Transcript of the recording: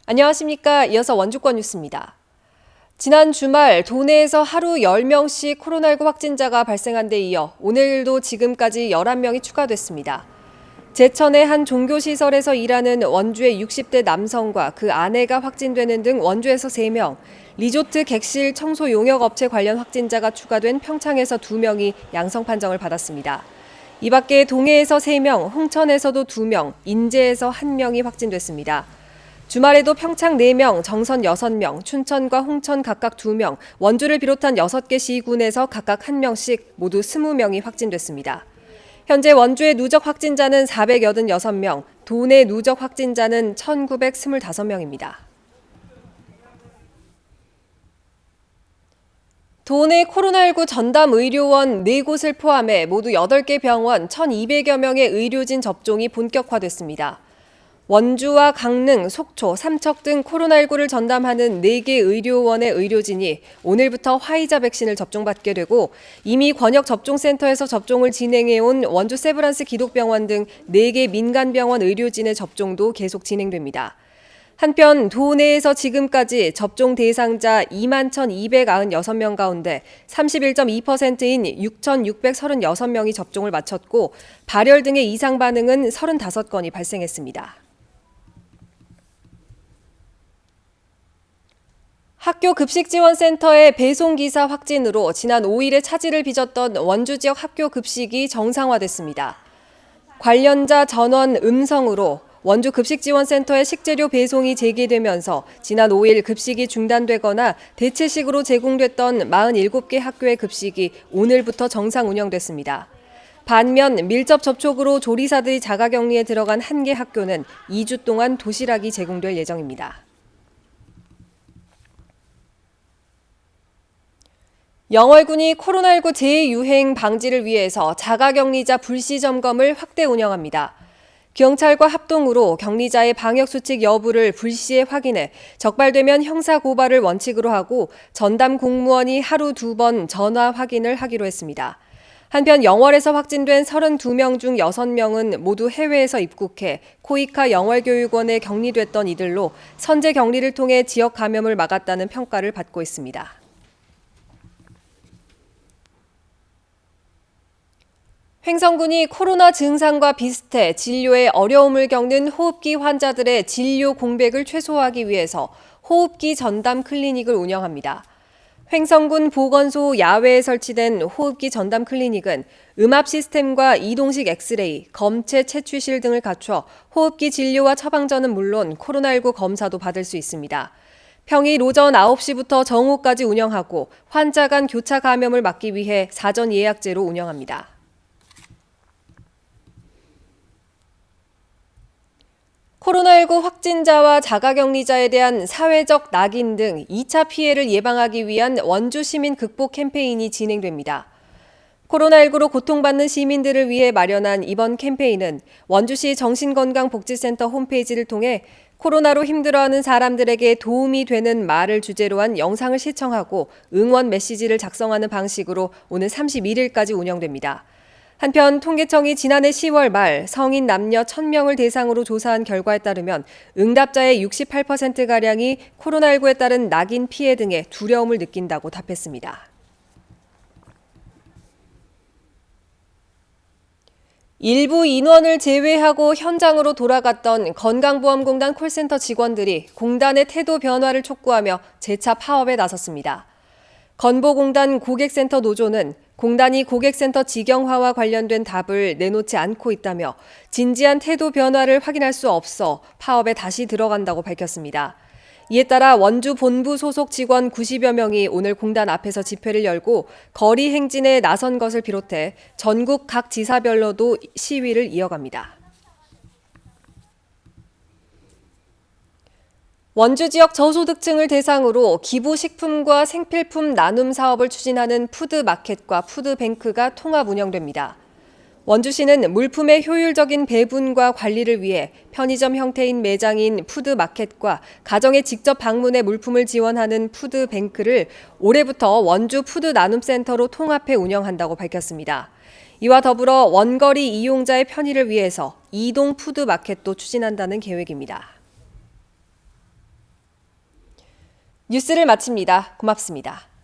안녕하십니까. 이어서 원주권 뉴스입니다. 지난 주말 도내에서 하루 10명씩 코로나19 확진자가 발생한 데 이어 오늘도 지금까지 11명이 추가됐습니다. 제천의 한 종교시설에서 일하는 원주의 60대 남성과 그 아내가 확진되는 등 원주에서 3명, 리조트 객실 청소 용역업체 관련 확진자가 추가된 평창에서 2명이 양성 판정을 받았습니다. 이 밖에 동해에서 3명, 홍천에서도 2명, 인제에서 1명이 확진됐습니다. 주말에도 평창 4명, 정선 6명, 춘천과 홍천 각각 2명, 원주를 비롯한 6개 시군에서 각각 1명씩 모두 20명이 확진됐습니다. 현재 원주의 누적 확진자는 486명, 도내 누적 확진자는 1,925명입니다. 도내 코로나19 전담 의료원 4곳을 포함해 모두 8개 병원 1,200여 명의 의료진 접종이 본격화됐습니다. 원주와 강릉, 속초, 삼척 등 코로나19를 전담하는 4개 의료원의 의료진이 오늘부터 화이자 백신을 접종받게 되고 이미 권역 접종센터에서 접종을 진행해온 원주 세브란스 기독병원 등 4개 민간병원 의료진의 접종도 계속 진행됩니다. 한편 도내에서 지금까지 접종 대상자 21,296명 가운데 31.2%인 6,636명이 접종을 마쳤고 발열 등의 이상 반응은 35건이 발생했습니다. 학교 급식지원센터의 배송기사 확진으로 지난 5일에 차질을 빚었던 원주 지역 학교 급식이 정상화됐습니다. 관련자 전원 음성으로 원주 급식지원센터의 식재료 배송이 재개되면서 지난 5일 급식이 중단되거나 대체식으로 제공됐던 47개 학교의 급식이 오늘부터 정상 운영됐습니다. 반면 밀접 접촉으로 조리사들이 자가격리에 들어간 1개 학교는 2주 동안 도시락이 제공될 예정입니다. 영월군이 코로나19 재유행 방지를 위해서 자가격리자 불시 점검을 확대 운영합니다. 경찰과 합동으로 격리자의 방역수칙 여부를 불시에 확인해 적발되면 형사고발을 원칙으로 하고 전담 공무원이 하루 2번 전화 확인을 하기로 했습니다. 한편 영월에서 확진된 32명 중 6명은 모두 해외에서 입국해 코이카 영월교육원에 격리됐던 이들로 선제 격리를 통해 지역 감염을 막았다는 평가를 받고 있습니다. 횡성군이 코로나 증상과 비슷해 진료에 어려움을 겪는 호흡기 환자들의 진료 공백을 최소화하기 위해서 호흡기 전담 클리닉을 운영합니다. 횡성군 보건소 야외에 설치된 호흡기 전담 클리닉은 음압 시스템과 이동식 엑스레이, 검체 채취실 등을 갖춰 호흡기 진료와 처방전은 물론 코로나19 검사도 받을 수 있습니다. 평일 오전 9시부터 정오까지 운영하고 환자 간 교차 감염을 막기 위해 사전 예약제로 운영합니다. 코로나19 확진자와 자가격리자에 대한 사회적 낙인 등 2차 피해를 예방하기 위한 원주 시민 극복 캠페인이 진행됩니다. 코로나19로 고통받는 시민들을 위해 마련한 이번 캠페인은 원주시 정신건강복지센터 홈페이지를 통해 코로나로 힘들어하는 사람들에게 도움이 되는 말을 주제로 한 영상을 시청하고 응원 메시지를 작성하는 방식으로 오는 31일까지 운영됩니다. 한편 통계청이 지난해 10월 말 성인 남녀 1,000명을 대상으로 조사한 결과에 따르면 응답자의 68%가량이 코로나19에 따른 낙인 피해 등의 두려움을 느낀다고 답했습니다. 일부 인원을 제외하고 현장으로 돌아갔던 건강보험공단 콜센터 직원들이 공단의 태도 변화를 촉구하며 재차 파업에 나섰습니다. 건보공단 고객센터 노조는 공단이 고객센터 직영화와 관련된 답을 내놓지 않고 있다며 진지한 태도 변화를 확인할 수 없어 파업에 다시 들어간다고 밝혔습니다. 이에 따라 원주 본부 소속 직원 90여 명이 오늘 공단 앞에서 집회를 열고 거리 행진에 나선 것을 비롯해 전국 각 지사별로도 시위를 이어갑니다. 원주 지역 저소득층을 대상으로 기부식품과 생필품 나눔 사업을 추진하는 푸드마켓과 푸드뱅크가 통합 운영됩니다. 원주시는 물품의 효율적인 배분과 관리를 위해 편의점 형태인 매장인 푸드마켓과 가정에 직접 방문해 물품을 지원하는 푸드뱅크를 올해부터 원주 푸드나눔센터로 통합해 운영한다고 밝혔습니다. 이와 더불어 원거리 이용자의 편의를 위해서 이동 푸드마켓도 추진한다는 계획입니다. 뉴스를 마칩니다. 고맙습니다.